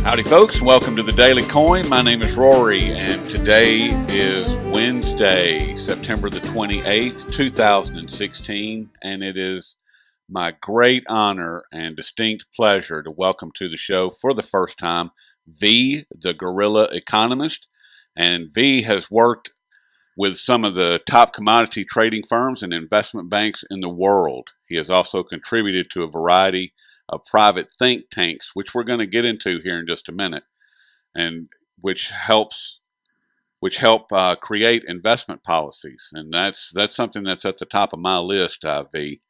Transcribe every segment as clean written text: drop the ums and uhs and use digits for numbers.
Howdy, folks. Welcome to the Daily Coin. My name is Rory, and today is Wednesday, September the 28th, 2016, and it is my great honor and distinct pleasure to welcome to the show for the first time V, the Guerrilla Economist. And V has worked with some of the top commodity trading firms and investment banks in the world. He has also contributed to a variety of private think tanks, which we're going to get into here in just a minute, and which help create investment policies. And that's something that's at the top of my list, V.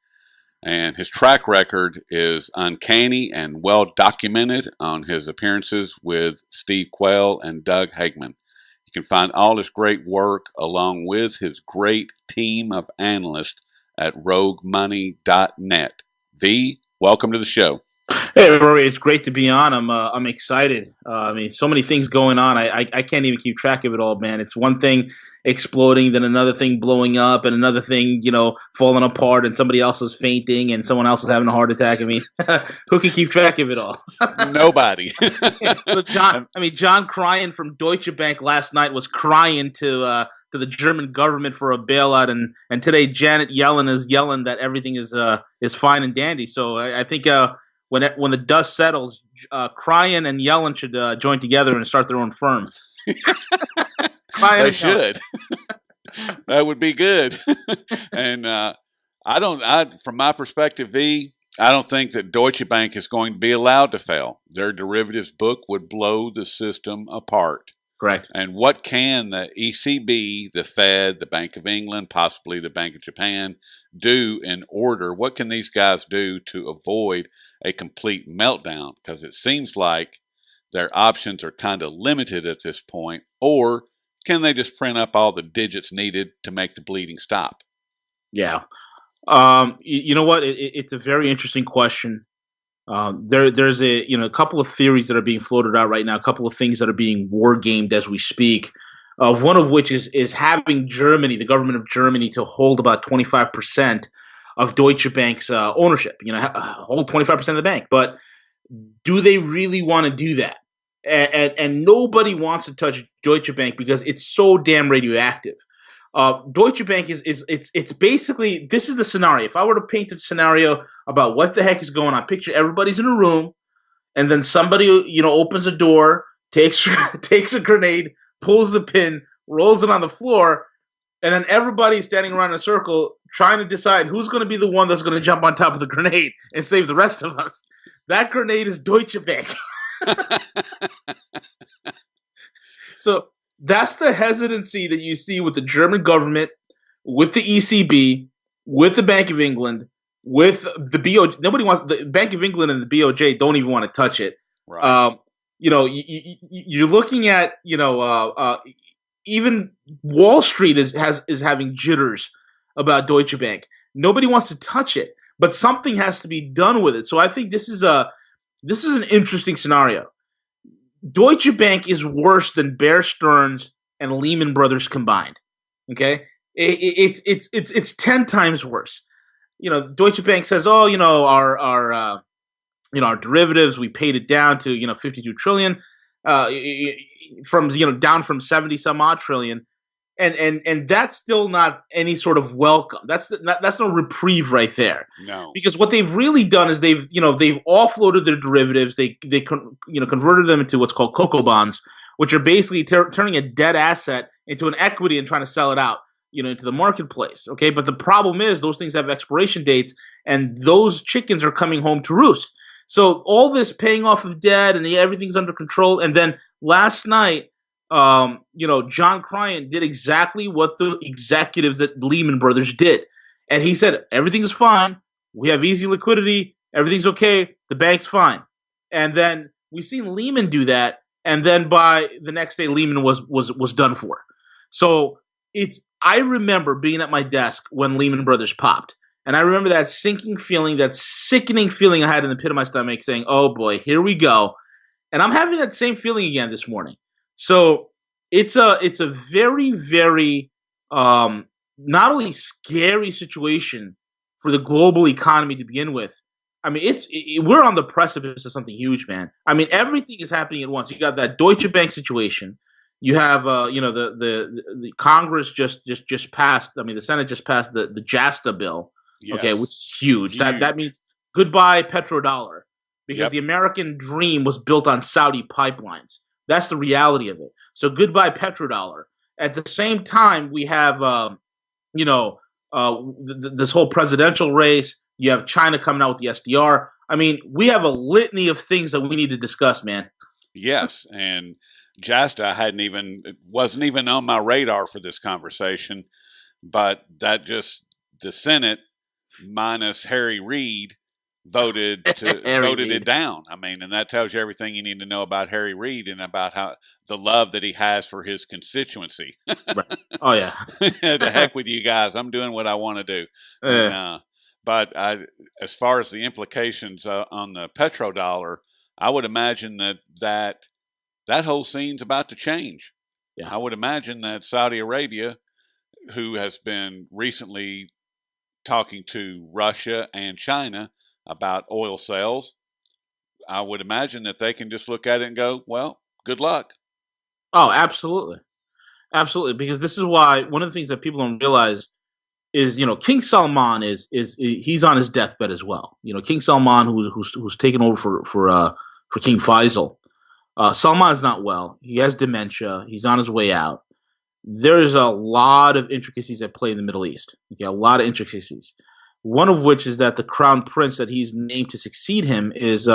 And his track record is uncanny and well documented on his appearances with Steve Quayle and Doug Hagman. You can find all his great work along with his great team of analysts at roguemoney.net. V, welcome to the show. Hey, Rory, it's great to be on. I'm excited. So many things going on. I can't even keep track of it all, man. It's one thing exploding, then another thing blowing up, and another thing, falling apart, and somebody else is fainting, and someone else is having a heart attack. I mean, who can keep track of it all? Nobody. So John Cryan from Deutsche Bank last night was crying to the German government for a bailout, and today Janet Yellen is yelling that everything is fine and dandy. So I think. When the dust settles, Cryan and Yellen should join together and start their own firm. They should. That would be good. And from my perspective, V, I don't think that Deutsche Bank is going to be allowed to fail. Their derivatives book would blow the system apart. Correct. And what can the ECB, the Fed, the Bank of England, possibly the Bank of Japan do in order? What can these guys do to avoid a complete meltdown? Because it seems like their options are kind of limited at this point. Or can they just print up all the digits needed to make the bleeding stop? Yeah. You know what? It's a very interesting question. There's a couple of theories that are being floated out right now, a couple of things that are being war gamed as we speak. One of which is having Germany, the government of Germany, to hold about 25% of Deutsche Bank's ownership. Hold 25% of the bank. But do they really want to do that? And nobody wants to touch Deutsche Bank because it's so damn radioactive. Deutsche Bank it's basically, this is the scenario. If I were to paint a scenario about what the heck is going on, picture everybody's in a room, and then somebody opens a door, takes a grenade, pulls the pin, rolls it on the floor, and then everybody's standing around in a circle trying to decide who's going to be the one that's going to jump on top of the grenade and save the rest of us. That grenade is Deutsche Bank. So that's the hesitancy that you see with the German government, with the ECB, with the Bank of England, with the BOJ. Nobody wants the Bank of England and the BOJ don't even want to touch it. Right. You're looking at even Wall Street is having jitters about Deutsche Bank. Nobody wants to touch it, but something has to be done with it. So I think this is an interesting scenario. Deutsche Bank is worse than Bear Stearns and Lehman Brothers combined. Okay, it's 10 times worse. Deutsche Bank says, our derivatives, we paid it down to 52 trillion, from down from 70 some odd trillion, and that's still not any sort of welcome. That's no reprieve right there. No, because what they've really done is they've offloaded their derivatives. They converted them into what's called cocoa bonds, which are basically turning a dead asset into an equity and trying to sell it out, into the marketplace. Okay, but the problem is those things have expiration dates, and those chickens are coming home to roost. So all this paying off of debt and everything's under control, and then last night, John Cryan did exactly what the executives at Lehman Brothers did. And he said, everything's fine. We have easy liquidity. Everything's okay. The bank's fine. And then we seen Lehman do that. And then by the next day, Lehman was done for. So I remember being at my desk when Lehman Brothers popped. And I remember that sinking feeling, that sickening feeling I had in the pit of my stomach saying, oh boy, here we go. And I'm having that same feeling again this morning. So it's a very, very not only scary situation for the global economy to begin with, I mean, we're on the precipice of something huge, man. I mean, everything is happening at once. You got that Deutsche Bank situation. You have, the Congress just passed. I mean, the Senate just passed the JASTA bill. Okay, which Yes. is huge. That Huge. means goodbye petrodollar, because Yep. the American dream was built on Saudi pipelines. That's the reality of it. So goodbye petrodollar. At the same time, we have, you know, this whole presidential race. You have China coming out with the SDR. I mean, we have a litany of things that we need to discuss, man. Yes. And Jasta hadn't even, it wasn't even on my radar for this conversation, but that just, the Senate minus Harry Reid Harry voted it Reid. down. I mean, and that tells you everything you need to know about Harry Reid and about how the love that he has for his constituency. Right. Oh yeah. The heck with you guys. I'm doing what I want to do. And uh, but as far as the implications on the petrodollar, I would imagine that whole scene's about to change. yeah. I would imagine that Saudi Arabia, who has been recently talking to Russia and China about oil sales, I would imagine that they can just look at it and go, well, good luck. Oh, absolutely, absolutely. Because this is why one of the things that people don't realize is, King Salman is he's on his deathbed as well. King Salman, who's taken over for King Faisal. Salman is not well. He has dementia. He's on his way out. There is a lot of intricacies at play in the Middle East. Okay, a lot of intricacies. One of which is that the crown prince that he's named to succeed him is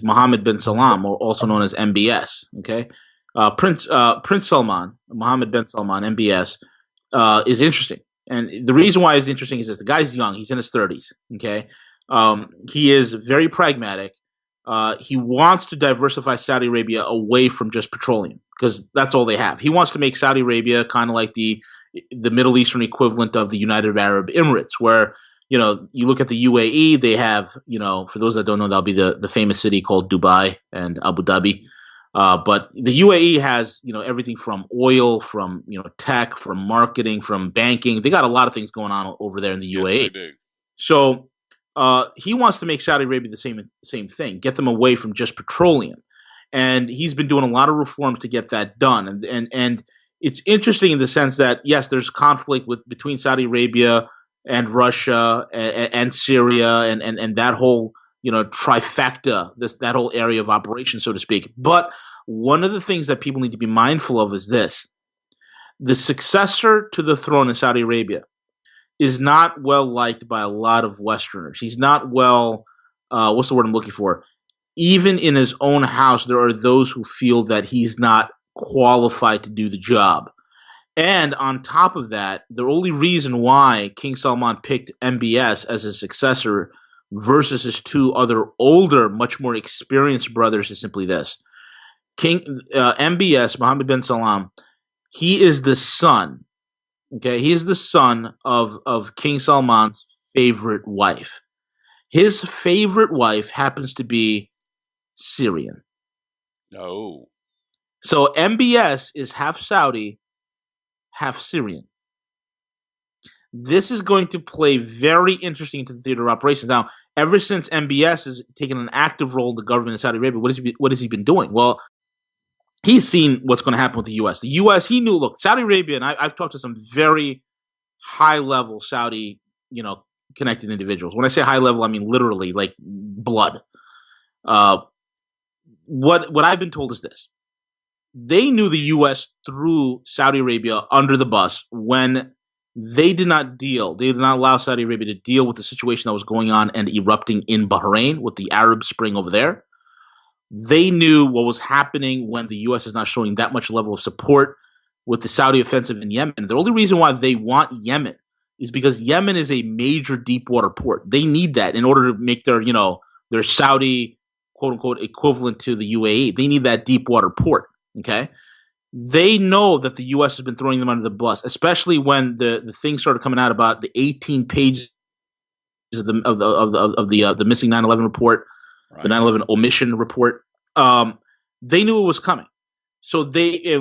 Mohammed bin Salam, or also known as MBS. Okay, Prince Salman, Mohammed bin Salman, MBS, is interesting, and the reason why it's interesting is that the guy's young. He's in his 30s. Okay, he is very pragmatic. He wants to diversify Saudi Arabia away from just petroleum, because that's all they have. He wants to make Saudi Arabia kind of like the Middle Eastern equivalent of the United Arab Emirates, where you look at the UAE. They have, for those that don't know, that'll be the famous city called Dubai and Abu Dhabi. But the UAE has everything from oil, from tech, from marketing, from banking. They got a lot of things going on over there in the Yes, they UAE. do. So he wants to make Saudi Arabia the same thing, get them away from just petroleum, and he's been doing a lot of reforms to get that done. And it's interesting in the sense that yes, there's conflict between Saudi Arabia and Russia and Syria and that whole trifecta, that whole area of operation, so to speak. But one of the things that people need to be mindful of is this: the successor to the throne in Saudi Arabia is not well liked by a lot of Westerners. He's not well. What's the word I'm looking for? Even in his own house, there are those who feel that he's not qualified to do the job. And on top of that, the only reason why King Salman picked MBS as his successor versus his two other older, much more experienced brothers is simply this: King MBS, Mohammed bin Salam, he is the son. Okay, he is the son of King Salman's favorite wife. His favorite wife happens to be Syrian. Oh, So MBS is half Saudi, half Syrian. This is going to play very interesting into the theater of operations. Now, ever since MBS has taken an active role in the government in Saudi Arabia, what has he been doing? Well, he's seen what's going to happen with the U.S. The U.S. He knew. Look, Saudi Arabia, and I've talked to some very high level Saudi, connected individuals. When I say high level, I mean literally like blood. Uh, what I've been told is this: they knew the U.S. threw Saudi Arabia under the bus when they did not allow Saudi Arabia to deal with the situation that was going on and erupting in Bahrain with the Arab Spring over there. They knew what was happening when the U.S. is not showing that much level of support with the Saudi offensive in Yemen. The only reason why they want Yemen is because Yemen is a major deep water port. They need that in order to make their Saudi quote unquote equivalent to the UAE. They need that deep water port. Okay. They know that the U.S. has been throwing them under the bus, especially when the things started coming out about the 18 pages of the missing 9/11 report, right. the 9/11 omission report. They knew it was coming. So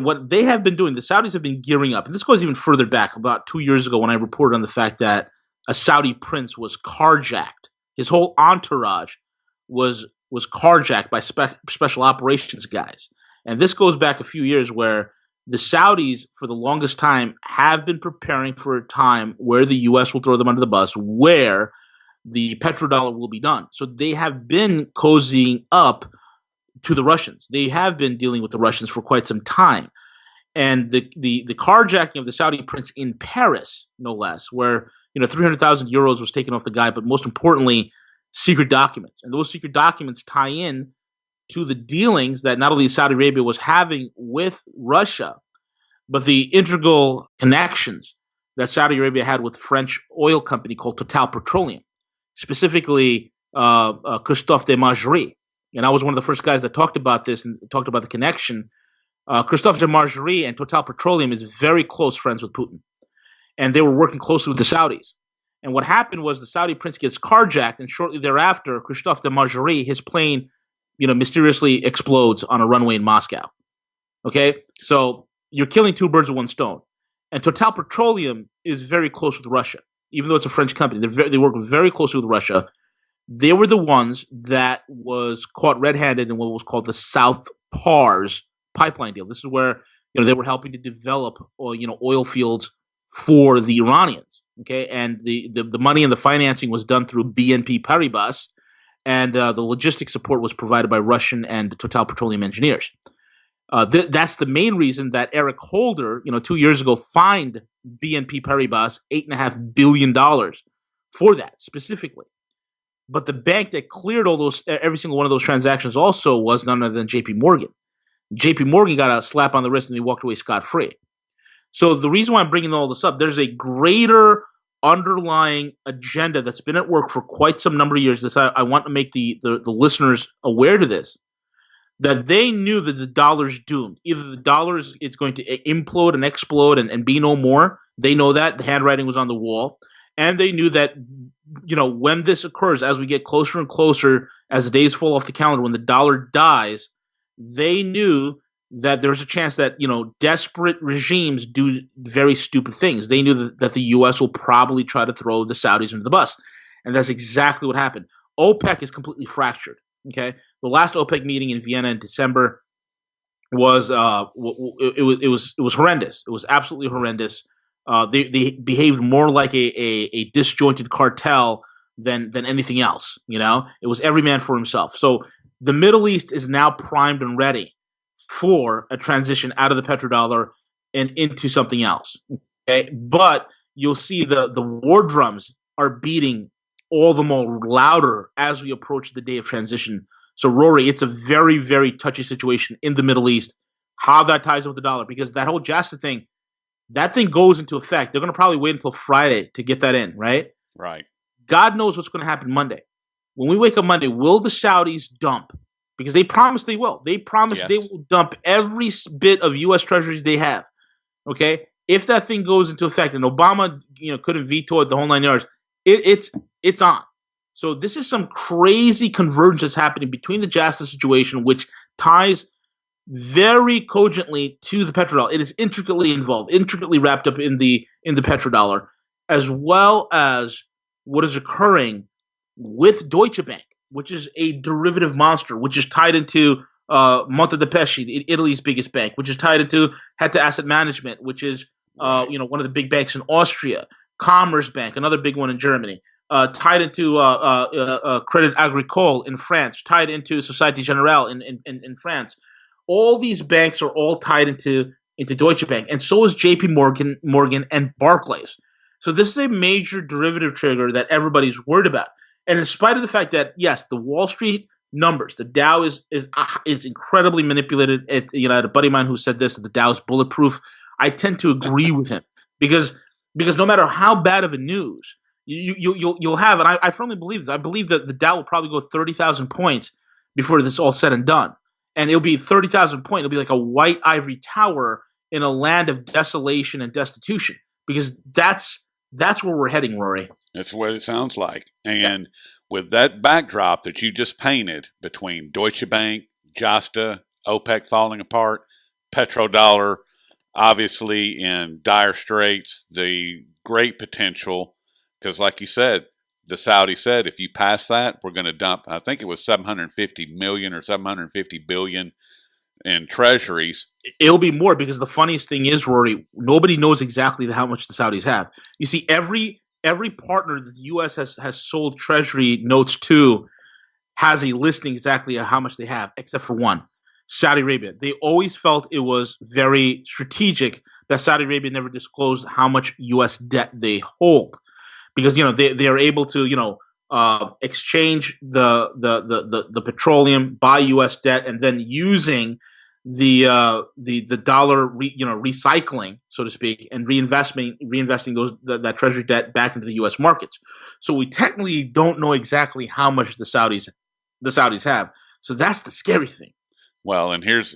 what they have been doing, the Saudis have been gearing up, and this goes even further back. About 2 years ago, when I reported on the fact that a Saudi prince was carjacked. His whole entourage was carjacked by special operations guys. And this goes back a few years where the Saudis, for the longest time, have been preparing for a time where the U.S. will throw them under the bus, where the petrodollar will be done. So they have been cozying up to the Russians. They have been dealing with the Russians for quite some time. And the carjacking of the Saudi prince in Paris, no less, where 300,000 euros was taken off the guy, but most importantly, secret documents, and those secret documents tie in to the dealings that not only Saudi Arabia was having with Russia, but the integral connections that Saudi Arabia had with French oil company called Total Petroleum, specifically Christophe de Margerie. And I was one of the first guys that talked about this and talked about the connection. Christophe de Margerie and Total Petroleum is very close friends with Putin, and they were working closely with the Saudis. And what happened was the Saudi prince gets carjacked, and shortly thereafter, Christophe de Margerie, his plane, mysteriously explodes on a runway in Moscow. Okay, so you're killing two birds with one stone. And Total Petroleum is very close with Russia, even though it's a French company. They work very closely with Russia. They were the ones that was caught red-handed in what was called the South Pars pipeline deal. This is where they were helping to develop oil fields for the Iranians. Okay, and the money and the financing was done through BNP Paribas, and the logistics support was provided by Russian and Total Petroleum engineers. That's the main reason that Eric Holder, 2 years ago, fined BNP Paribas $8.5 billion for that specifically. But the bank that cleared every single one of those transactions also was none other than J.P. Morgan. J.P. Morgan got a slap on the wrist and he walked away scot-free. So the reason why I'm bringing all this up, there's a greater underlying agenda that's been at work for quite some number of years. I want to make the listeners aware to this, that they knew that the dollar's doomed. Either the dollar is going to implode and explode and be no more. They know that. The handwriting was on the wall. And they knew that, when this occurs, as we get closer and closer, as the days fall off the calendar, when the dollar dies, they knew that there's a chance that, desperate regimes do very stupid things. They knew that the U.S. will probably try to throw the Saudis under the bus. And that's exactly what happened. OPEC is completely fractured. Okay, the last OPEC meeting in Vienna in December was it was horrendous. It was absolutely horrendous. They behaved more like a disjointed cartel than anything else. It was every man for himself. So the Middle East is now primed and ready for a transition out of the petrodollar and into something else. Okay, but you'll see the war drums are beating all the more louder as we approach the day of transition. So, Rory, it's a very, very touchy situation in the Middle East, how that ties in with the dollar, because that whole JASTA thing, that thing goes into effect. They're going to probably wait until Friday to get that in, right? Right. God knows what's going to happen Monday. When we wake up Monday, will the Saudis dump? Because they promised they will. They promised they will dump every bit of U.S. treasuries they have, okay? If that thing goes into effect, and Obama couldn't veto it the whole 9 yards, it's on. So this is some crazy convergence happening between the JASTA situation, which ties very cogently to the petrodollar. It is intricately involved, intricately wrapped up in the petrodollar, as well as what is occurring with Deutsche Bank, which is a derivative monster, which is tied into Monte dei Paschi, Italy's biggest bank, which is tied into Hetta Asset Management, which is one of the big banks in Austria. Commerce Bank, another big one in Germany, tied into Crédit Agricole in France, tied into Société Générale in France. All these banks are all tied into Deutsche Bank, and so is J.P. Morgan and Barclays. So this is a major derivative trigger that everybody's worried about. And in spite of the fact that, yes, the Wall Street numbers, the Dow is incredibly manipulated. I had a buddy of mine who said this, that the Dow is bulletproof. I tend to agree with him because no matter how bad of a news you'll have, and I firmly believe this. I believe that the Dow will probably go 30,000 points before this is all said and done, and it'll be 30,000 points. It'll be like a white ivory tower in a land of desolation and destitution, because that's where we're heading, Rory. That's what it sounds like. And with that backdrop that you just painted between Deutsche Bank, JASTA, OPEC falling apart, petrodollar obviously in dire straits, the great potential because like you said, the Saudi said if you pass that, we're going to dump. I think it was 750 million or 750 billion in treasuries. It'll be more because the funniest thing is, Rory, nobody knows exactly how much the Saudis have. You see, every partner that the U.S. has sold Treasury notes to has a listing exactly of how much they have, except for one, Saudi Arabia. They always felt it was very strategic that Saudi Arabia never disclosed how much U.S. debt they hold, because they are able to exchange the petroleum, buy U.S. debt, and then using the dollar recycling, so to speak, and reinvesting that treasury debt back into the U.S. markets. So we technically don't know exactly how much the Saudis have. So that's the scary thing. Well, and here's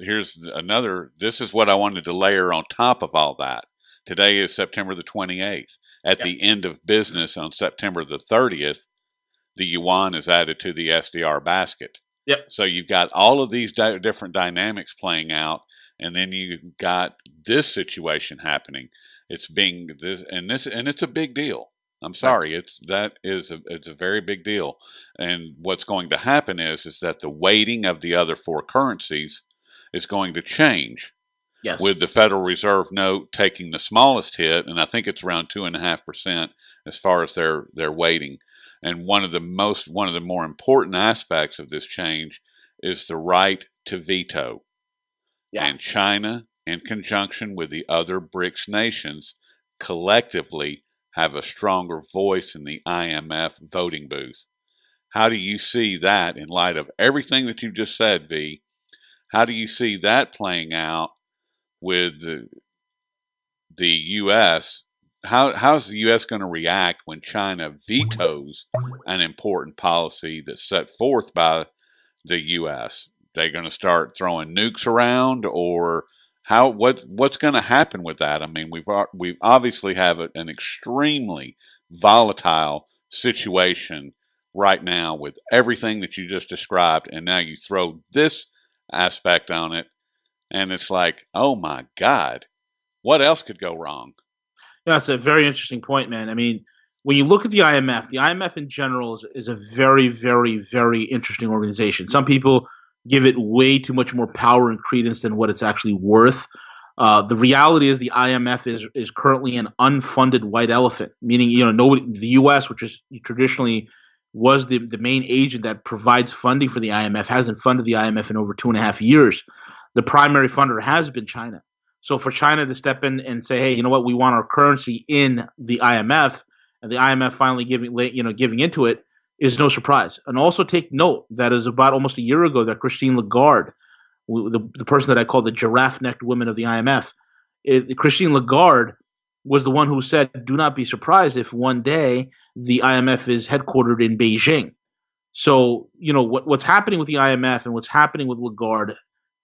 another. This is what I wanted to layer on top of all that. Today is September the 28th. At Yep. the end of business on September the 30th, the yuan is added to the SDR basket. Yep. So you've got all of these different dynamics playing out, and then you've got this situation happening. It's being and it's a big deal. I'm Right. sorry, it's a very big deal. And what's going to happen is that the weighting of the other four currencies is going to change, Yes. with the Federal Reserve note taking the smallest hit, and I think it's around 2.5% as far as their weighting. And one of the more important aspects of this change is the right to veto. Yeah. And China, in conjunction with the other BRICS nations, collectively have a stronger voice in the IMF voting booth. How do you see that in light of everything that you just said, V? How do you see that playing out with the U.S.? How's the U.S. going to react when China vetoes an important policy that's set forth by the U.S.? They going to start throwing nukes around, or what's going to happen with that? I mean, we obviously have an extremely volatile situation right now with everything that you just described, and now you throw this aspect on it, and it's like, oh my God, what else could go wrong? That's a very interesting point, man. I mean, when you look at the IMF in general is a very, very, very interesting organization. Some people give it way too much more power and credence than what it's actually worth. The reality is the IMF is currently an unfunded white elephant, meaning nobody, the U.S., which is traditionally was the main agent that provides funding for the IMF, hasn't funded the IMF in over 2.5 years. The primary funder has been China. So for China to step in and say, "Hey, you know what? We want our currency in the IMF," and the IMF finally giving into it is no surprise. And also take note that it was about almost a year ago that Christine Lagarde, the person that I call the giraffe-necked woman of the IMF, Christine Lagarde was the one who said, "Do not be surprised if one day the IMF is headquartered in Beijing." So what's happening with the IMF and what's happening with Lagarde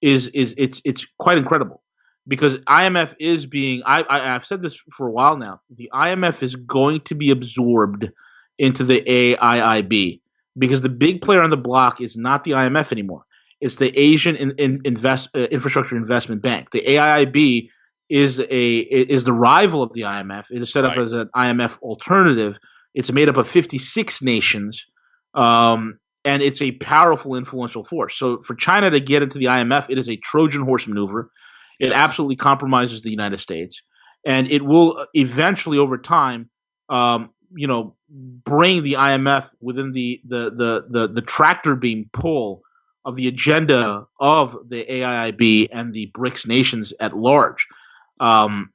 is it's quite incredible, because IMF is being I've said this for a while now. The IMF is going to be absorbed into the AIIB, because the big player on the block is not the IMF anymore. It's the Asian Infrastructure Investment Bank. The AIIB is the rival of the IMF. It is set up Right. as an IMF alternative. It's made up of 56 nations, and it's a powerful, influential force. So for China to get into the IMF, it is a Trojan horse maneuver. It Yes. absolutely compromises the United States, and it will eventually, over time, bring the IMF within the tractor beam pull of the agenda of the AIIB and the BRICS nations at large. Um,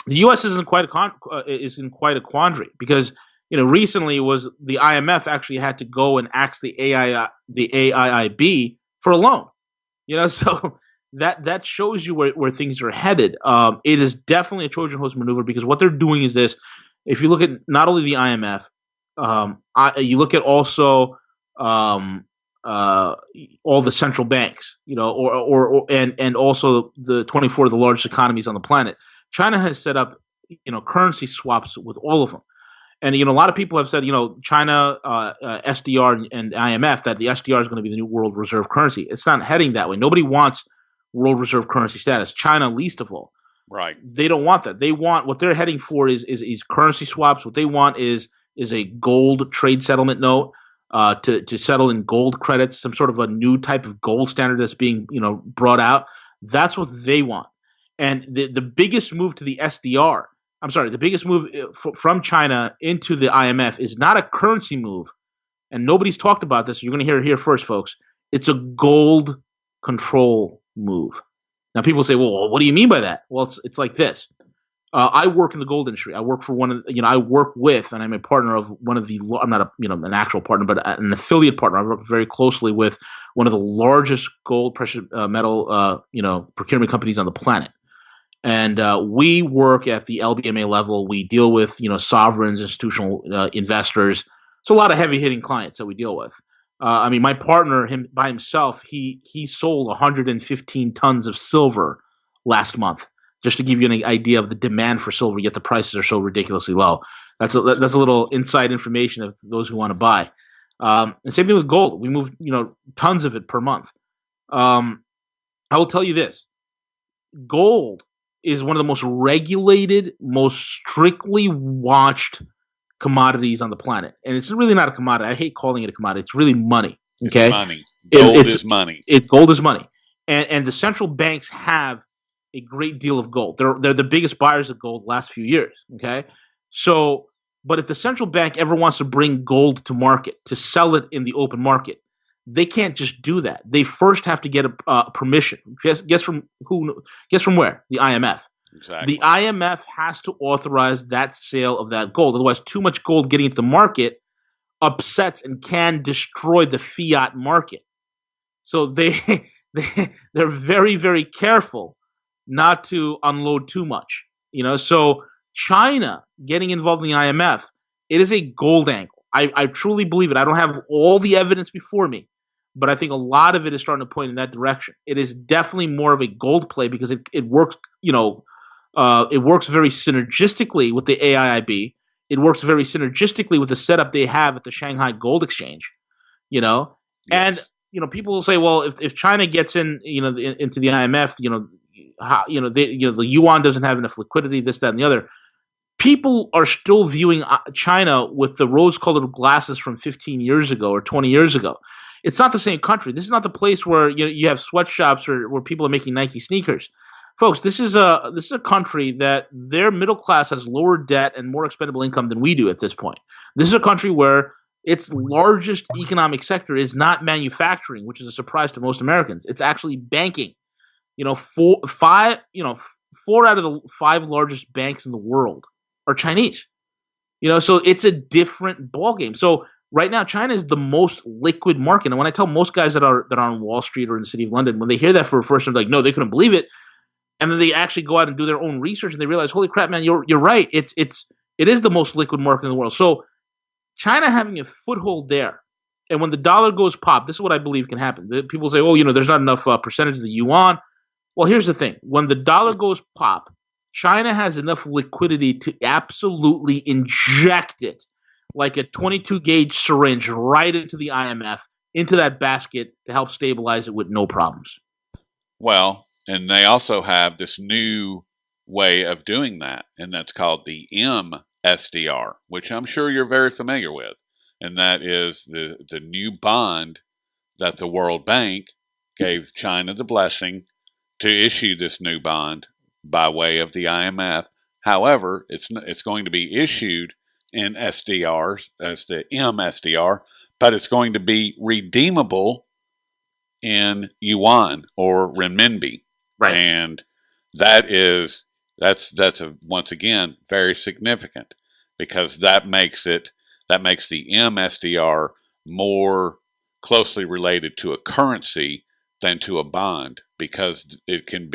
the U.S. is in quite a quandary, because recently was the IMF actually had to go and ask the AIIB for a loan. So that shows you where things are headed. It is definitely a Trojan horse maneuver, because what they're doing is this. If you look at not only the IMF, you look at also all the central banks, and also the 24 of the largest economies on the planet. China has set up currency swaps with all of them. And a lot of people have said, China, SDR, and IMF, that the SDR is going to be the new world reserve currency. It's not heading that way. Nobody wants world reserve currency status. China, least of all. Right. They don't want that. They want, what they're heading for is currency swaps. What they want is is a gold trade settlement note to settle in gold credits, some sort of a new type of gold standard that's being brought out. That's what they want. And the biggest move to the SDR, I'm sorry, the biggest move from China into the IMF is not a currency move, and nobody's talked about this. You're going to hear it here first, folks. It's a gold control move. Now, people say, "Well, what do you mean by that?" Well, it's like this. I work in the gold industry. I work for one of I work with, and I'm a partner of one of the. I'm not an actual partner, but an affiliate partner. I work very closely with one of the largest gold precious metal procurement companies on the planet. And we work at the LBMA level. We deal with sovereigns, institutional investors. So a lot of heavy hitting clients that we deal with. My partner, him by himself, he sold 115 tons of silver last month. Just to give you an idea of the demand for silver, yet the prices are so ridiculously low. That's a little inside information of those who want to buy. And same thing with gold. We move tons of it per month. I will tell you this: gold is one of the most regulated, most strictly watched commodities on the planet. And it's really not a commodity. I hate calling it a commodity. It's really money. Okay? It's money. Gold is money. It's gold is money. And the central banks have a great deal of gold. They're the biggest buyers of gold the last few years. Okay? So, but if the central bank ever wants to bring gold to market, to sell it in the open market, they can't just do that. They first have to get a permission. Guess from who? Guess from where? The IMF. Exactly. The IMF has to authorize that sale of that gold. Otherwise, too much gold getting into the market upsets and can destroy the fiat market. So they're very, very careful not to unload too much. So China getting involved in the IMF, it is a gold angle. I truly believe it. I don't have all the evidence before me, but I think a lot of it is starting to point in that direction. It is definitely more of a gold play because it works, it works very synergistically with the AIIB. It works very synergistically with the setup they have at the Shanghai Gold Exchange, Yes. And people will say, well, if China gets into the IMF, the yuan doesn't have enough liquidity, this, that, and the other. People are still viewing China with the rose-colored glasses from 15 years ago or 20 years ago. It's not the same country. This is not the place where you have sweatshops or where people are making Nike sneakers. Folks, this is a country that their middle class has lower debt and more expendable income than we do at this point. This is a country where its largest economic sector is not manufacturing, which is a surprise to most Americans. It's actually banking. Four out of the 5 largest banks in the world are Chinese. So it's a different ballgame. So right now, China is the most liquid market. And when I tell most guys that are on Wall Street or in the city of London, when they hear that for the first time, they're like, no, they couldn't believe it. And then they actually go out and do their own research and they realize, holy crap, man, you're right. It is the most liquid market in the world. So China having a foothold there. And when the dollar goes pop, this is what I believe can happen. People say, oh, there's not enough percentage of the yuan. Well, here's the thing. When the dollar goes pop, China has enough liquidity to absolutely inject it like a 22 gauge syringe right into the IMF, into that basket to help stabilize it with no problems. Well, and they also have this new way of doing that, and that's called the MSDR, which I'm sure you're very familiar with. And that is the new bond that the World Bank gave China the blessing to issue this new bond by way of the IMF. However, it's going to be issued in SDRs as the MSDR, but it's going to be redeemable in yuan or renminbi. Right. And that's once again very significant because that makes the MSDR more closely related to a currency than to a bond because it can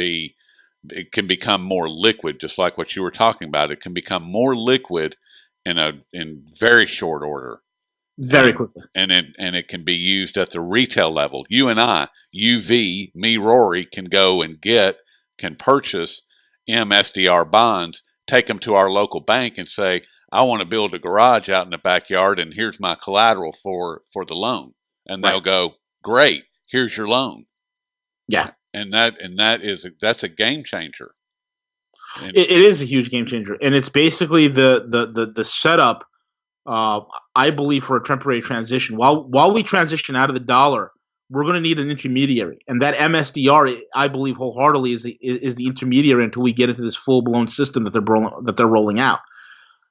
become more liquid, just like what you were talking about. It can become more liquid in very short order. Very quickly. And it can be used at the retail level. You and I, me, Rory, can go and can purchase MSDR bonds, take them to our local bank and say, I want to build a garage out in the backyard and here's my collateral for the loan. And they'll go, great, here's your loan. Yeah. And that's a game changer. It is a huge game changer. And it's basically the setup Uh, I believe for a temporary transition, while we transition out of the dollar, we're going to need an intermediary, and that MSDR, I believe wholeheartedly, is the intermediary until we get into this full blown system that they're rolling out.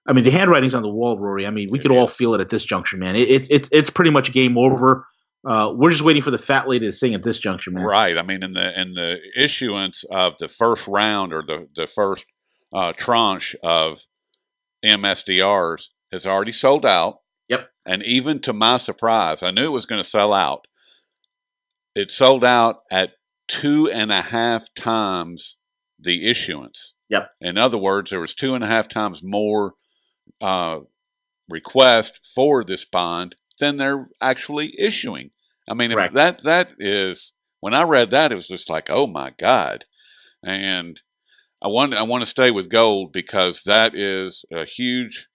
I mean, the handwriting's on the wall, Rory. I mean, we could all feel it at this juncture, man. It's pretty much game over. We're just waiting for the fat lady to sing at this juncture, man. Right. I mean, in the issuance of the first round, or the first tranche of MSDRs has already sold out. Yep. And even to my surprise, I knew it was going to sell out. It sold out at 2.5 times the issuance. Yep. In other words, there was 2.5 times more request for this bond than they're actually issuing. I mean, Correct. that is, when I read that, it was just like, oh my God. And I want to stay with gold because that is a huge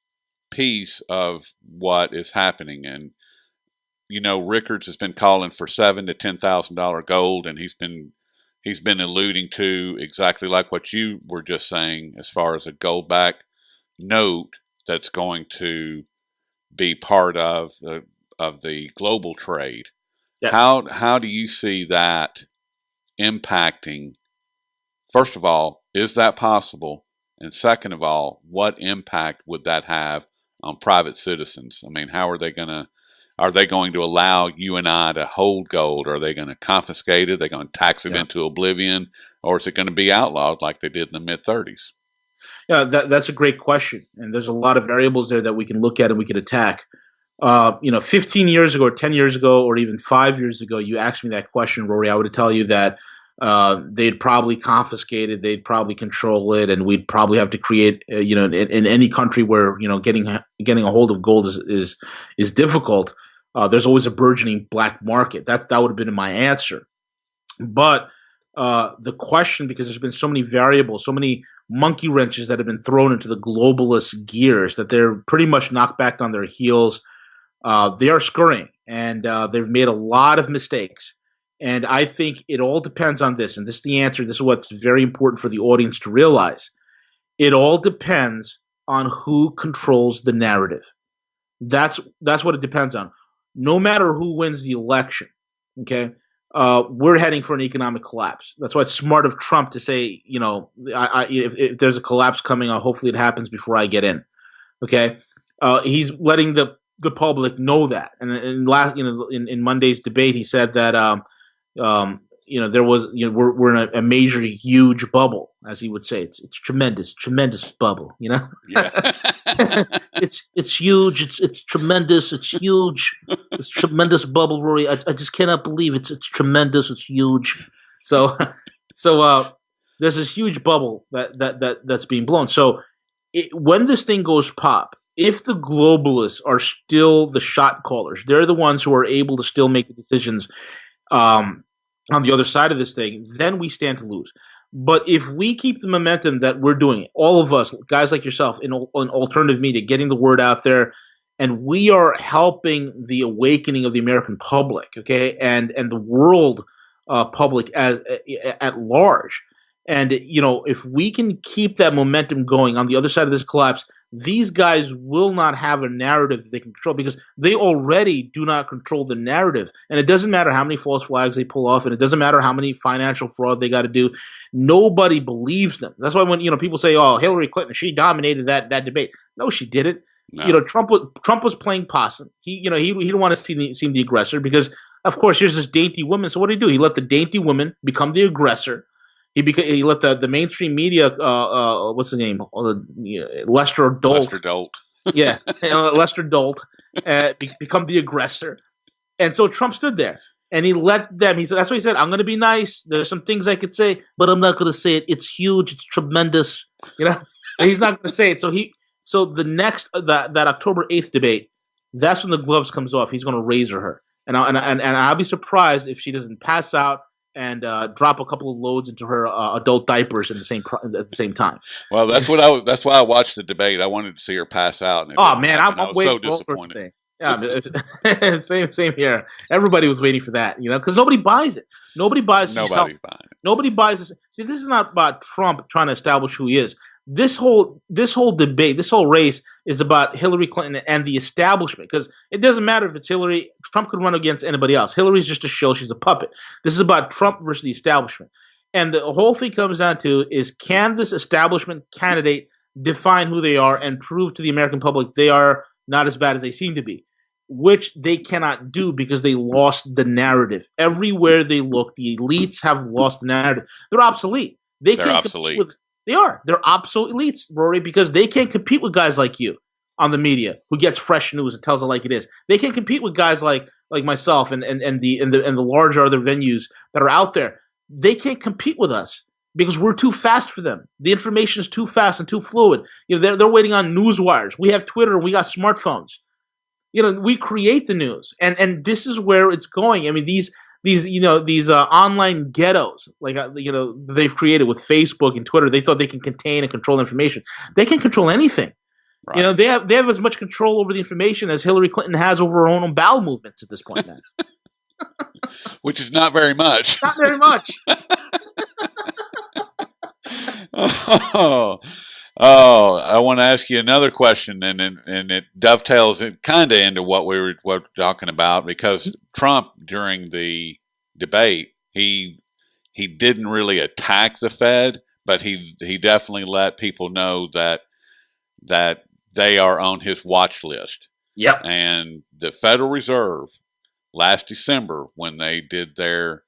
piece of what is happening. And you know, Rickards has been calling for $7,000 to $10,000 gold, and he's been alluding to exactly like what you were just saying, as far as a gold back note that's going to be part of the global trade. Yes. How do you see that impacting? First of all, is that possible? And second of all, what impact would that have on private citizens? I mean, how are they going to allow you and I to hold gold? Are they going to confiscate it? Are they going to tax it into oblivion? Or is it going to be outlawed like they did in the mid-30s? Yeah, that's a great question. And there's a lot of variables there that we can look at and we can attack. 15 years ago or 10 years ago or even 5 years ago, you asked me that question, Rory, I would tell you that they'd probably confiscate it, they'd probably control it, and we'd probably have to create, in any country where, getting a hold of gold is difficult. There's always a burgeoning black market. That would have been my answer. But the question, because there's been so many variables, so many monkey wrenches that have been thrown into the globalist gears, that they're pretty much knocked back on their heels. They are scurrying, and they've made a lot of mistakes. And I think it all depends on this. And this is the answer. This is what's very important for the audience to realize. It all depends on who controls the narrative. That's what it depends on. No matter who wins the election, okay, we're heading for an economic collapse. That's why it's smart of Trump to say, if there's a collapse coming, hopefully it happens before I get in. Okay, he's letting the public know that. And in Monday's debate, he said that there was, we're in a major, huge bubble, as he would say. It's tremendous bubble. Yeah. it's huge. It's tremendous. It's huge. It's tremendous bubble, Rory. I just cannot believe it's tremendous. It's huge. So there's this huge bubble that's being blown. So when this thing goes pop, if the globalists are still the shot callers, they're the ones who are able to still make the decisions on the other side of this thing, then we stand to lose. But if we keep the momentum that we're doing, all of us, guys like yourself in alternative media, getting the word out there, and we are helping the awakening of the American public, okay, and the world public at large. And if we can keep that momentum going on the other side of this collapse, these guys will not have a narrative that they can control, because they already do not control the narrative. And it doesn't matter how many false flags they pull off, and it doesn't matter how many financial fraud they got to do. Nobody believes them. That's why when people say, "Oh, Hillary Clinton, she dominated that debate," no, she didn't. No. Trump was playing possum. He didn't want to seem the aggressor, because of course here's this dainty woman. So what did he do? He let the dainty woman become the aggressor. He let the mainstream media, what's the name? Lester Dolt. Yeah, Lester Dolt become the aggressor. And so Trump stood there and he let them. That's what he said. I'm going to be nice. There's some things I could say, but I'm not going to say it. It's huge. It's tremendous. So he's not going to say it. So the next that October 8th debate, that's when the gloves comes off. He's going to razor her, and I'll be surprised if she doesn't pass out and drop a couple of loads into her adult diapers at the same time. Well, that's why I watched the debate. I wanted to see her pass out. And I'm waiting so disappointed. Yeah, same here. Everybody was waiting for that, because nobody buys it. Nobody buys it. Nobody buys it. See, this is not about Trump trying to establish who he is. this whole debate, this whole race is about Hillary Clinton and the establishment, because it doesn't matter if it's Hillary. Trump could run against anybody else. Hillary's just a shill. She's a puppet. This is about Trump versus the establishment. And the whole thing comes down to is, can this establishment candidate define who they are and prove to the American public they are not as bad as they seem to be, which they cannot do because they lost the narrative. Everywhere they look, the elites have lost the narrative. They're obsolete. They They're can't compete obsolete. with. They are. They're obsolete elites, Rory, because they can't compete with guys like you on the media who gets fresh news and tells it like it is. They can't compete with guys like myself and the larger other venues that are out there. They can't compete with us because we're too fast for them. The information is too fast and too fluid. They're waiting on news wires. We have Twitter and we got smartphones. We create the news, and this is where it's going. I mean, these online ghettos, like they've created with Facebook and Twitter. They thought they can contain and control information. They can control anything. Right. They have as much control over the information as Hillary Clinton has over her own bowel movements at this point, man. Which is not very much. Not very much. Oh, oh, I want to ask you another question, and it dovetails it kind of into what we were talking about, because Trump, during the debate, he didn't really attack the Fed, but he definitely let people know that they are on his watch list. Yep. And the Federal Reserve last December, when they did their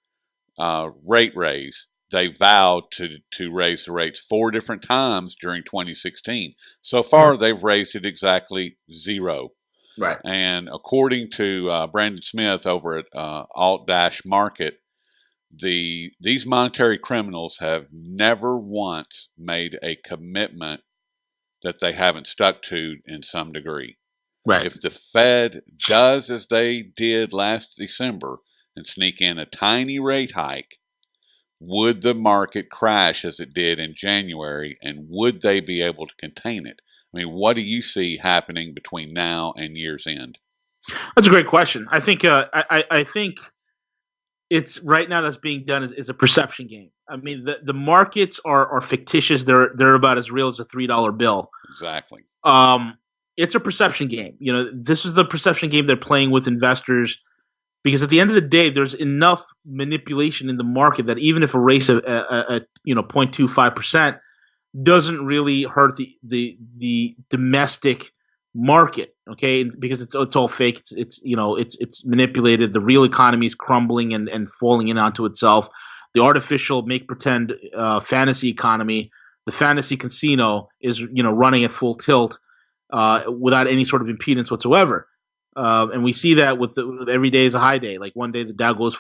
rate raise, they vowed to raise the rates 4 different times during 2016. So far, they've raised it exactly zero. Right. And according to Brandon Smith over at Alt Market, these monetary criminals have never once made a commitment that they haven't stuck to in some degree. Right. If the Fed does as they did last December and sneak in a tiny rate hike, would the market crash as it did in January, and would they be able to contain it? I mean, what do you see happening between now and year's end? That's a great question. I think I think it's right now that's being done is a perception game. I mean, the markets are fictitious. They're about as real as a $3 bill. Exactly. It's a perception game. This is the perception game they're playing with investors, because at the end of the day, there's enough manipulation in the market that even if a raise of 0.25% doesn't really hurt the domestic market, okay? Because it's all fake. It's manipulated. The real economy is crumbling and falling in onto itself. The artificial make pretend fantasy economy, the fantasy casino is running at full tilt without any sort of impedance whatsoever. And we see that with every day is a high day. Like one day the Dow goes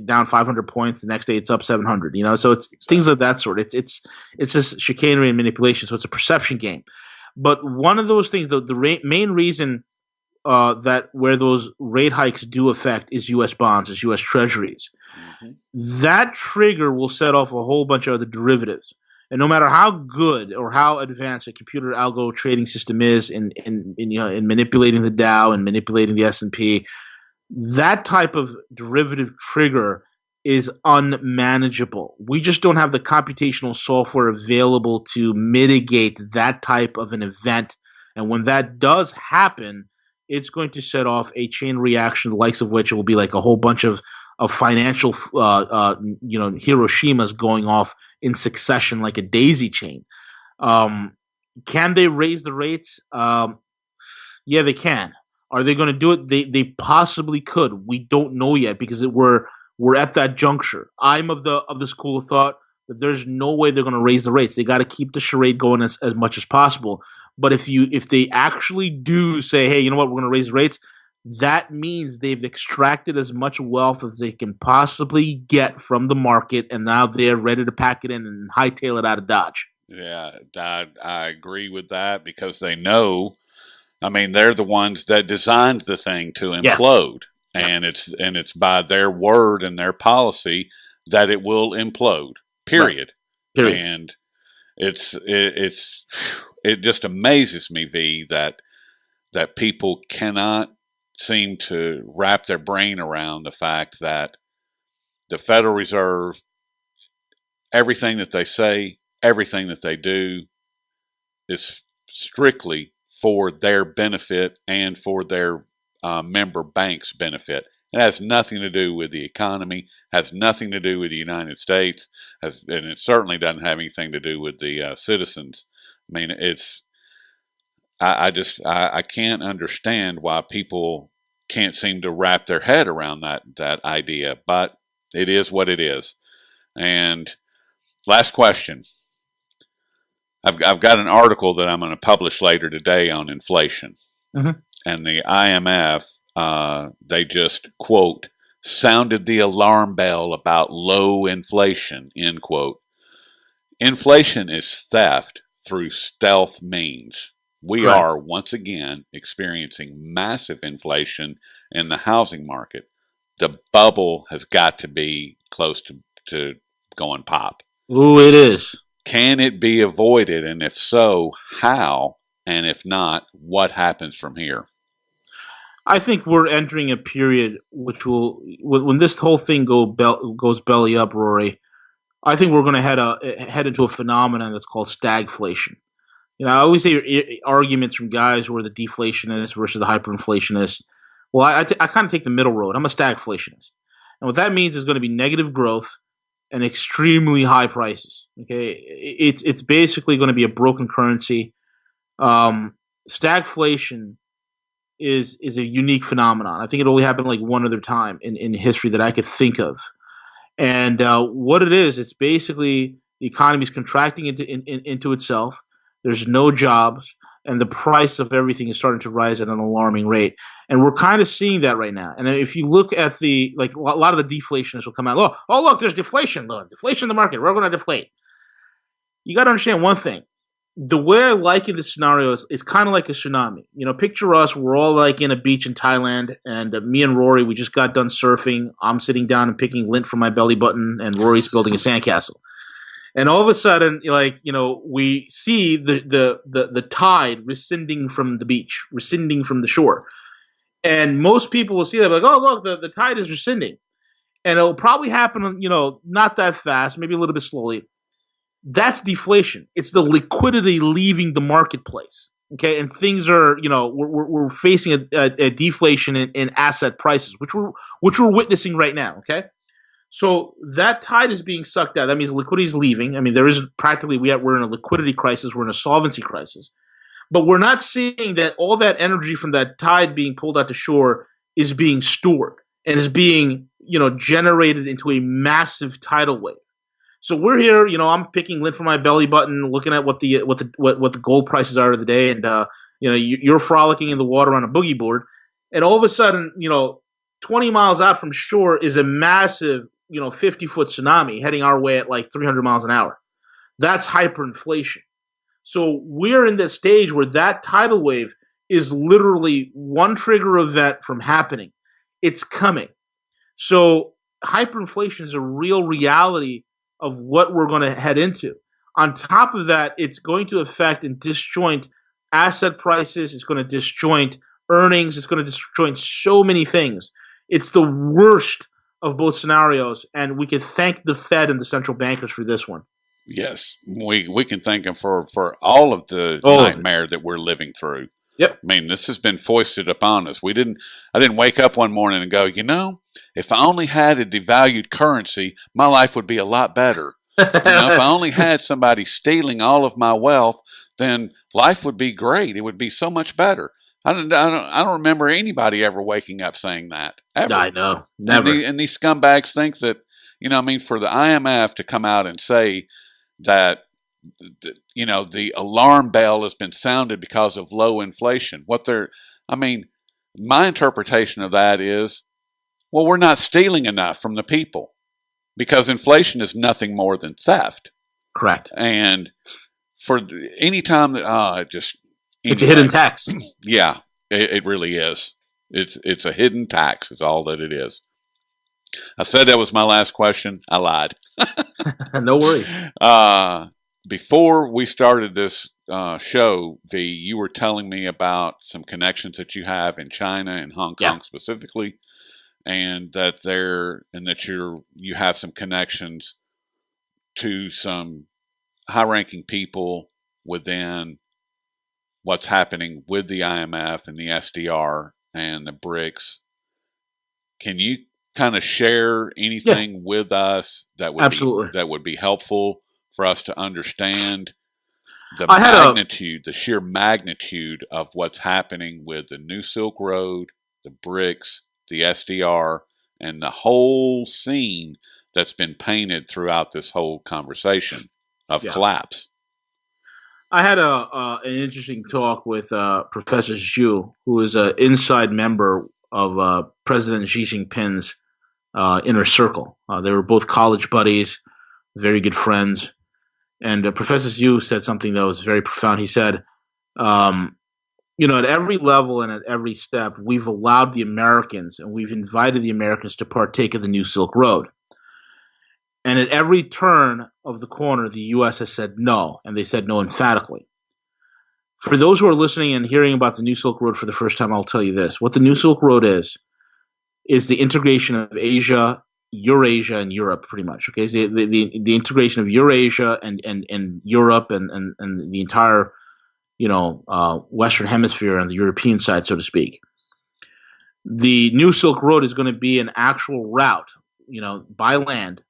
down 500 points, the next day it's up 700. So it's things of that sort. It's just chicanery and manipulation. So it's a perception game. But one of those things, the main reason that where those rate hikes do affect is U.S. bonds, is U.S. Treasuries. Mm-hmm. That trigger will set off a whole bunch of other derivatives. And no matter how good or how advanced a computer algo trading system is in manipulating the Dow and manipulating the S&P, that type of derivative trigger is unmanageable. We just don't have the computational software available to mitigate that type of an event. And when that does happen, it's going to set off a chain reaction, the likes of which it will be like a whole bunch of financial, Hiroshimas going off in succession like a daisy chain. Can they raise the rates? Yeah, they can. Are they going to do it? They possibly could. We don't know yet because we're at that juncture. I'm of the school of thought that there's no way they're going to raise the rates. They got to keep the charade going as much as possible. But if they actually do say, hey, you know what, we're going to raise rates, that means they've extracted as much wealth as they can possibly get from the market, and now they're ready to pack it in and hightail it out of Dodge. Yeah, I agree with that, because they know. I mean, they're the ones that designed the thing to implode, and it's by their word and their policy that it will implode. Period. Right. Period. And it just amazes me, V, that people cannot seem to wrap their brain around the fact that the Federal Reserve, everything that they say, everything that they do, is strictly for their benefit and for their member banks' benefit. It has nothing to do with the economy, has nothing to do with the United States, and it certainly doesn't have anything to do with the citizens. I mean, I can't understand why people can't seem to wrap their head around that idea, but it is what it is. And last question. I've got an article that I'm going to publish later today on inflation. Mm-hmm. And the IMF, they just, quote, sounded the alarm bell about low inflation, end quote. Inflation is theft through stealth means. We Correct. are once again experiencing massive inflation in the housing market. The bubble has got to be close to going pop. Ooh, it is. Can it be avoided? And if so, how? And if not, what happens from here? I think we're entering a period which will, when this whole thing goes belly up, Rory. I think we're going to head into a phenomenon that's called stagflation. I always hear arguments from guys who are the deflationist versus the hyperinflationist. Well, I kind of take the middle road. I'm a stagflationist, and what that means is going to be negative growth and extremely high prices. Okay, it's basically going to be a broken currency. Stagflation is a unique phenomenon. I think it only happened like one other time in history that I could think of. And what it is, it's basically the economy is contracting into itself. There's no jobs, and the price of everything is starting to rise at an alarming rate. And we're kind of seeing that right now. And if you look at a lot of the deflationists will come out, look, there's deflation. Look, deflation in the market. We're going to deflate. You got to understand one thing. The way I liken the scenario is kind of like a tsunami. Picture us, we're all like in a beach in Thailand, and me and Rory, we just got done surfing. I'm sitting down and picking lint from my belly button, and Rory's building a sandcastle. And all of a sudden, we see the tide rescinding from the beach, rescinding from the shore. And most people will see that like, oh, look, the tide is rescinding. And it'll probably happen, not that fast, maybe a little bit slowly. That's deflation. It's the liquidity leaving the marketplace. Okay, and things are, we're facing a deflation in asset prices, which we're witnessing right now. Okay, so that tide is being sucked out. That means liquidity is leaving. I mean, there is practically we're in a liquidity crisis. We're in a solvency crisis, but we're not seeing that all that energy from that tide being pulled out to shore is being stored and is being generated into a massive tidal wave. So we're here, I'm picking lint from my belly button, looking at what the gold prices are of the day, and you're frolicking in the water on a boogie board, and all of a sudden, 20 miles out from shore is a massive, 50-foot tsunami heading our way at like 300 miles an hour. That's hyperinflation. So we're in this stage where that tidal wave is literally one trigger event from happening. It's coming. So hyperinflation is a real reality of what we're going to head into. On top of that, it's going to affect and disjoint asset prices. It's going to disjoint earnings. It's going to disjoint so many things. It's the worst of both scenarios, and we can thank the Fed and the central bankers for this one. Yes, we can thank them for all of the nightmare that we're living through. Yep. I mean, this has been foisted upon us. I didn't wake up one morning and go, if I only had a devalued currency, my life would be a lot better. If I only had somebody stealing all of my wealth, then life would be great. It would be so much better. I don't remember anybody ever waking up saying that, ever. I know, never. And these scumbags think that, for the IMF to come out and say that, the alarm bell has been sounded because of low inflation. My interpretation of that is, well, we're not stealing enough from the people because inflation is nothing more than theft. Correct. And for any time that, it's a hidden tax. Yeah, it really is. It's a hidden tax is all that it is. I said that was my last question. I lied. No worries. Before we started this show, you were telling me about some connections that you have in China and Hong Kong specifically, and that you have some connections to some high-ranking people within what's happening with the IMF and the SDR and the BRICS. Can you kind of share Yeah, anything with us absolutely. that would be helpful for us to understand I had a the sheer magnitude of what's happening with the New Silk Road, the BRICS, the SDR, and the whole scene that's been painted throughout this whole conversation of yeah. collapse? I had an interesting talk with Professor Zhu, who is an inside member of President Xi Jinping's inner circle. They were both college buddies, very good friends. And Professor Zhu said something that was very profound. He said, um, at every level and at every step, we've allowed the Americans and we've invited the Americans to partake of the New Silk Road. And at every turn of the corner, the U.S. has said no, and they said no emphatically. For those who are listening and hearing about the New Silk Road for the first time, I'll tell you this. What the New Silk Road is the integration of Asia, Eurasia, and Europe, pretty much. Okay, it's the integration of Eurasia and Europe and the entire Western Hemisphere on the European side, so to speak. The New Silk Road is going to be an actual route, by land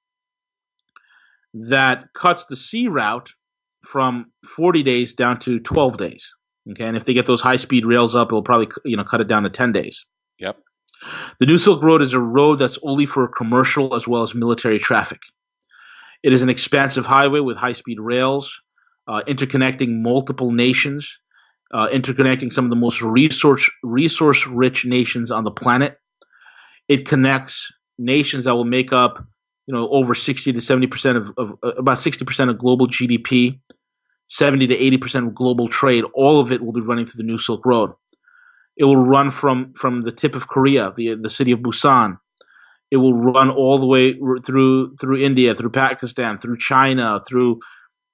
that cuts the sea route from 40 days down to 12 days. Okay, and if they get those high-speed rails up, it'll probably cut it down to 10 days. Yep. The New Silk Road is a road that's only for commercial as well as military traffic. It is an expansive highway with high-speed rails, interconnecting multiple nations, interconnecting some of the most resource-rich nations on the planet. It connects nations that will make up, over 60 to 70% of about 60% of global GDP, 70 to 80% of global trade. All of it will be running through the New Silk Road. It will run from the tip of Korea, the city of Busan. It will run all the way through India, through Pakistan, through China, through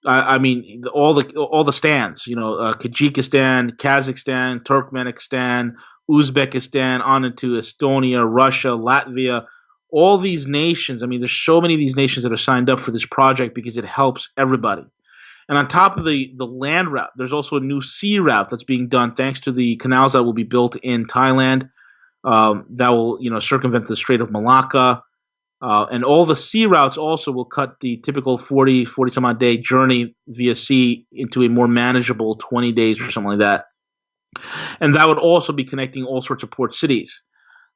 all the stands. Kyrgyzstan, Kazakhstan, Turkmenistan, Uzbekistan, on into Estonia, Russia, Latvia. All these nations. There's so many of these nations that are signed up for this project because it helps everybody. And on top of the land route, there's also a new sea route that's being done thanks to the canals that will be built in Thailand that will circumvent the Strait of Malacca. And all the sea routes also will cut the typical 40 some odd day journey via sea into a more manageable 20 days or something like that. And that would also be connecting all sorts of port cities.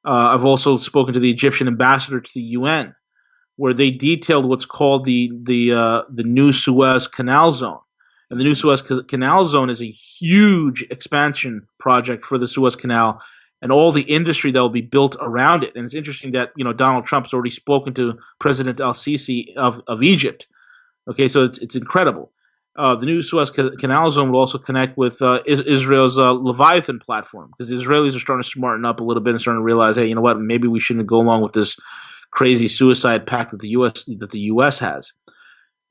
I've also spoken to the Egyptian ambassador to the UN, where they detailed what's called the new Suez Canal Zone. And the new Suez Canal Zone is a huge expansion project for the Suez Canal and all the industry that will be built around it. And it's interesting that Donald Trump's already spoken to President Al-Sisi of Egypt. Okay, so it's incredible. The new Suez Canal Zone will also connect with Israel's Leviathan platform, because the Israelis are starting to smarten up a little bit and starting to realize, hey, you know what? Maybe we shouldn't go along with this crazy suicide pact that the U.S. has,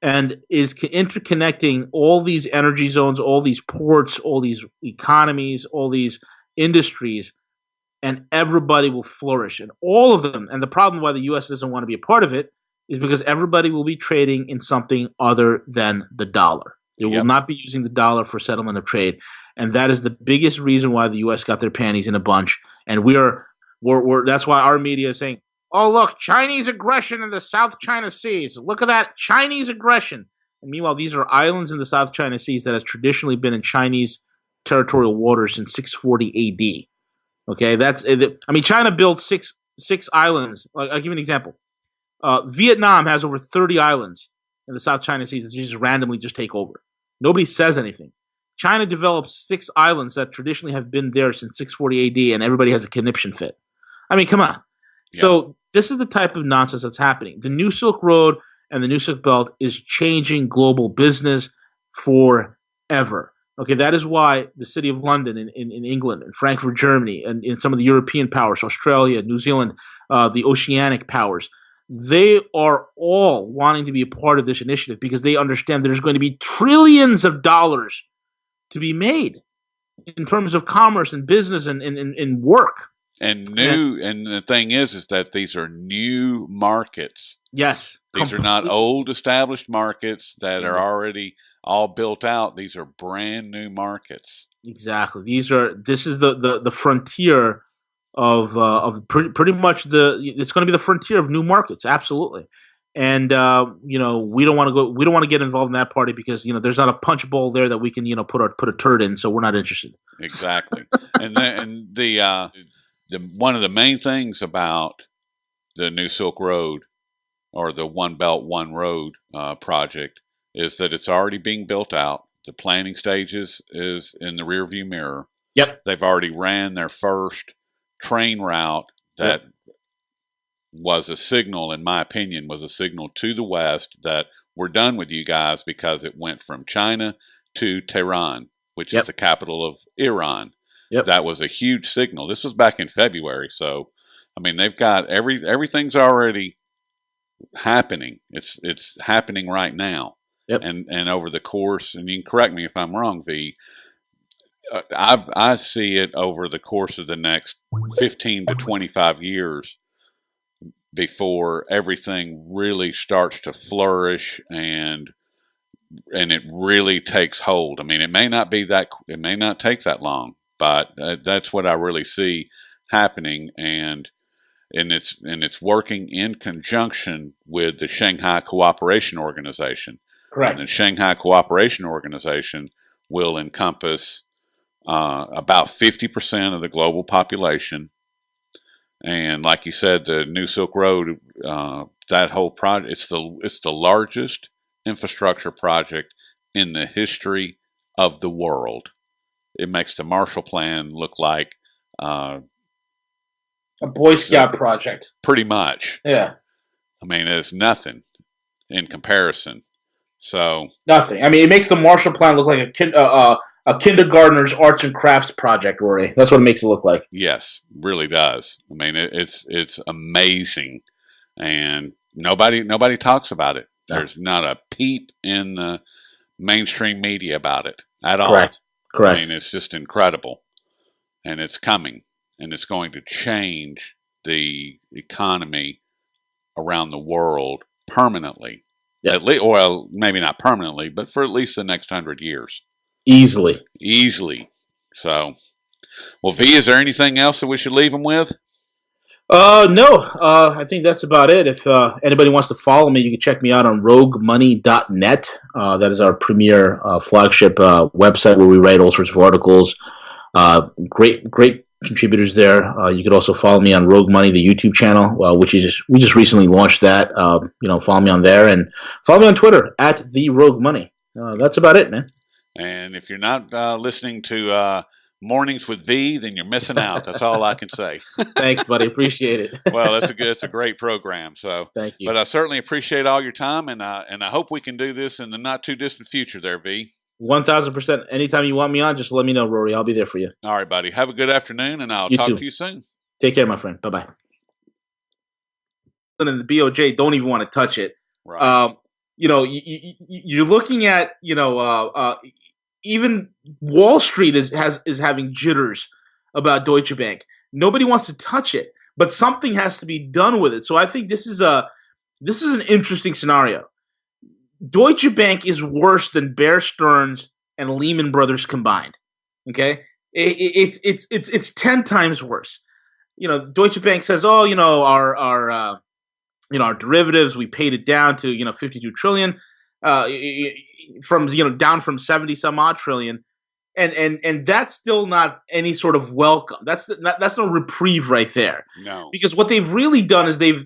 and is interconnecting all these energy zones, all these ports, all these economies, all these industries, and everybody will flourish, and all of them. And the problem why the U.S. doesn't want to be a part of it is because everybody will be trading in something other than the dollar. They will Yep. not be using the dollar for settlement of trade, and that is the biggest reason why the U.S. got their panties in a bunch. And we're that's why our media is saying, "Oh, look, Chinese aggression in the South China Seas. Look at that Chinese aggression." And meanwhile, these are islands in the South China Seas that have traditionally been in Chinese territorial waters since 640 A.D. Okay, China built six islands. I'll give you an example. Vietnam has over 30 islands in the South China Sea that you just randomly just take over. Nobody says anything. China developed 6 islands that traditionally have been there since 640 AD, and everybody has a conniption fit. Come on. Yep. So this is the type of nonsense that's happening. The New Silk Road and the New Silk Belt is changing global business forever. Okay, that is why the City of London in England and Frankfurt, Germany, and in some of the European powers, Australia, New Zealand, the oceanic powers, they are all wanting to be a part of this initiative because they understand there's going to be trillions of dollars to be made in terms of commerce and business and work. And the thing is that these are new markets. Yes. These are not old established markets that are already all built out. These are brand new markets. Exactly. This is the frontier of pretty much it's going to be the frontier of new markets. Absolutely. And we don't want to go. We don't want to get involved in that party because there's not a punch bowl there that we can put a turd in. So we're not interested. Exactly. And the one of the main things about the New Silk Road or the One Belt One Road project is that it's already being built out. The planning stages is in the rearview mirror. Yep. They've already ran their first train route that was a signal, in my opinion, was a signal to the West that we're done with you guys because it went from China to Tehran, which is the capital of Iran. Yep. That was a huge signal. This was back in February. So, I mean, they've got everything's already happening. It's happening right now. Yep. And over the course, and you can correct me if I'm wrong, V, I see it over the course of the next 15 to 25 years before everything really starts to flourish and it really takes hold. I mean, it may not take that long, but that's what I really see happening, and it's working in conjunction with the Shanghai Cooperation Organization. Correct. And the Shanghai Cooperation Organization will encompass about 50% of the global population. And like you said, the New Silk Road, that whole project, it's the largest infrastructure project in the history of the world. It makes the Marshall Plan look like a Boy Scout project. Pretty much. Yeah. I mean, it's nothing in comparison. So nothing. I mean, it makes the Marshall Plan look like a kindergartner's arts and crafts project, Rory. That's what it makes it look like. Yes, really does. I mean, it's amazing, and nobody talks about it. No. There's not a peep in the mainstream media about it at all. Correct. I mean, it's just incredible, and it's coming, and it's going to change the economy around the world permanently. Yep. At least, well, maybe not permanently, but for at least the next 100 years. Easily. So, well, V, is there anything else that we should leave them with? No. I think that's about it. If anybody wants to follow me, you can check me out on roguemoney.net. That is our premier flagship website where we write all sorts of articles. Great contributors there. You could also follow me on Rogue Money, the YouTube channel, which we just recently launched that. Follow me on there and follow me on Twitter at the Rogue Money. That's about it, man. And if you're not listening to Mornings with V, then you're missing out. That's all I can say. Thanks, buddy. Appreciate it. Well, it's a great program. So thank you. But I certainly appreciate all your time, and I hope we can do this in the not too distant future. There, V. 1,000%. Anytime you want me on, just let me know, Rory. I'll be there for you. All right, buddy. Have a good afternoon, and I'll talk to you soon. Take care, my friend. Bye-bye. And the BOJ don't even want to touch it. Right. You're looking at, even Wall Street is having jitters about Deutsche Bank. Nobody wants to touch it, but something has to be done with it. So I think this is an interesting scenario. Deutsche Bank is worse than Bear Stearns and Lehman Brothers combined. Okay, it's 10 times worse. Deutsche Bank says, "Oh, our derivatives, we paid it down to 52 trillion, from down from 70 some odd trillion." And that's still not any sort of welcome. That's no reprieve right there. No, because what they've really done is they've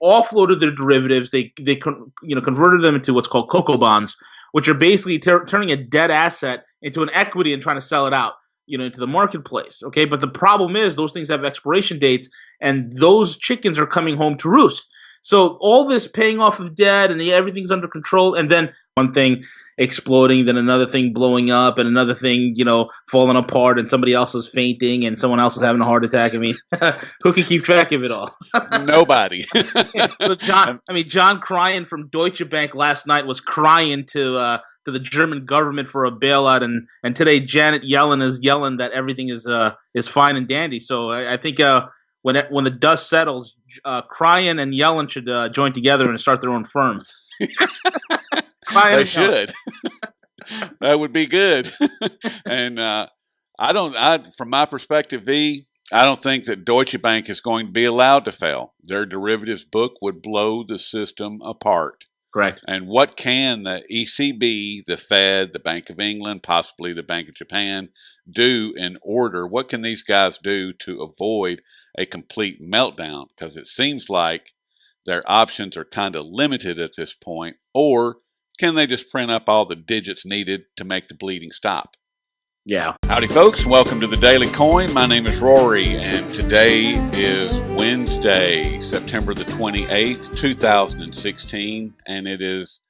offloaded their derivatives. They converted them into what's called cocoa bonds, which are basically turning a dead asset into an equity and trying to sell it out, into the marketplace. Okay, but the problem is those things have expiration dates, and those chickens are coming home to roost. So all this paying off of debt and everything's under control, and then one thing exploding, then another thing blowing up, and another thing, falling apart, and somebody else is fainting, and someone else is having a heart attack. I mean, who can keep track of it all? Nobody. So John Cryan from Deutsche Bank last night was crying to the German government for a bailout, and today Janet Yellen is yelling that everything is fine and dandy. So I think when the dust settles, Cryan and Yellen should join together and start their own firm. They should. That would be good. And from my perspective, I don't think that Deutsche Bank is going to be allowed to fail. Their derivatives book would blow the system apart. Correct. And what can the ECB, the Fed, the Bank of England, possibly the Bank of Japan do in order? What can these guys do to avoid a complete meltdown? Because it seems like their options are kind of limited at this point. Or can they just print up all the digits needed to make the bleeding stop? Yeah. Howdy, folks. Welcome to the Daily Coin. My name is Rory, and today is Wednesday, September the 28th, 2016, and it is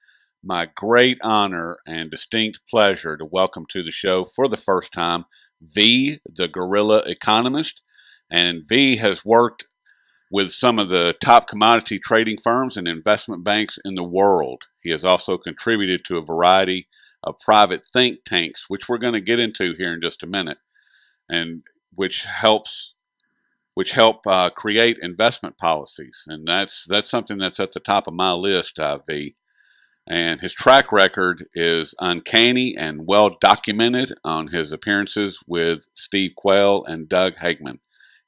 my great honor and distinct pleasure to welcome to the show for the first time V, the Guerrilla Economist. And V has worked with some of the top commodity trading firms and investment banks in the world. He has also contributed to a variety of private think tanks, which we're going to get into here in just a minute, and which help create investment policies. And that's something that's at the top of my list, V. And his track record is uncanny and well documented on his appearances with Steve Quayle and Doug Hagman.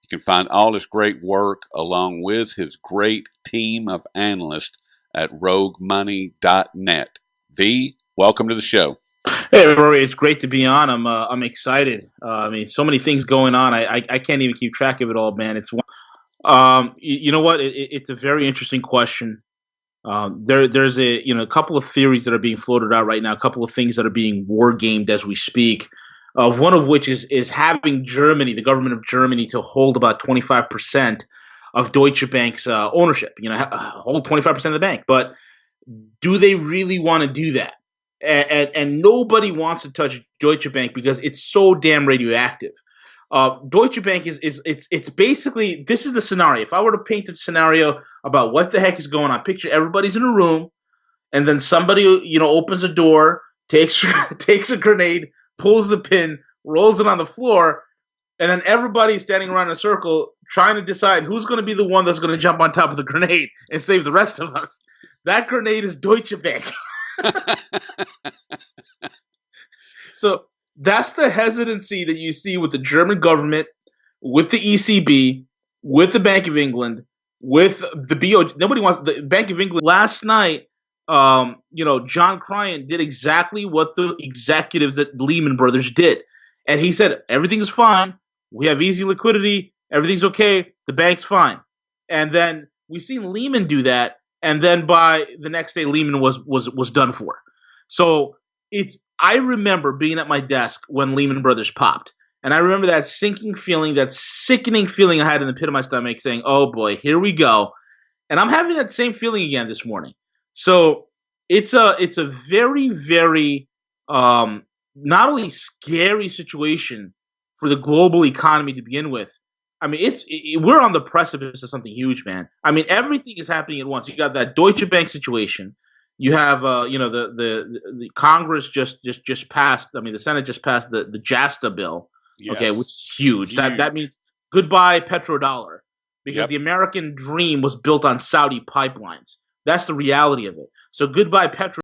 You can find all his great work along with his great team of analysts at roguemoney.net. V, welcome to the show. Hey, Rory, it's great to be on. I'm excited. I mean, so many things going on. I can't even keep track of it all, man. You know what? It's a very interesting question. There's a couple of theories that are being floated out right now. A couple of things that are being war gamed as we speak. One of which is having Germany, the government of Germany, to hold about 25% of Deutsche Bank's ownership. Hold 25% of the bank. But do they really want to do that? And nobody wants to touch Deutsche Bank because it's so damn radioactive. Deutsche Bank it's basically, this is the scenario. If I were to paint a scenario about what the heck is going on, picture everybody's in a room, and then somebody opens a door, takes a grenade, pulls the pin, rolls it on the floor, and then everybody's standing around in a circle trying to decide who's going to be the one that's going to jump on top of the grenade and save the rest of us. That grenade is Deutsche Bank. So that's the hesitancy that you see with the German government, with the ECB, with the Bank of England, with the BOJ. Nobody wants the Bank of England. Last night, John Cryan did exactly what the executives at Lehman Brothers did. And he said, everything's fine. We have easy liquidity. Everything's okay. The bank's fine. And then we seen Lehman do that. And then by the next day, Lehman was done for. So I remember being at my desk when Lehman Brothers popped. And I remember that sinking feeling, that sickening feeling I had in the pit of my stomach saying, oh boy, here we go. And I'm having that same feeling again this morning. So it's a very, very not only scary situation for the global economy to begin with. I mean, we're on the precipice of something huge, man. I mean, everything is happening at once. You got that Deutsche Bank situation. You have, the Congress just passed. I mean, the Senate just passed the JASTA bill. Yes. Okay, which is huge. That means goodbye petrodollar, because the American dream was built on Saudi pipelines. That's the reality of it. So goodbye petro.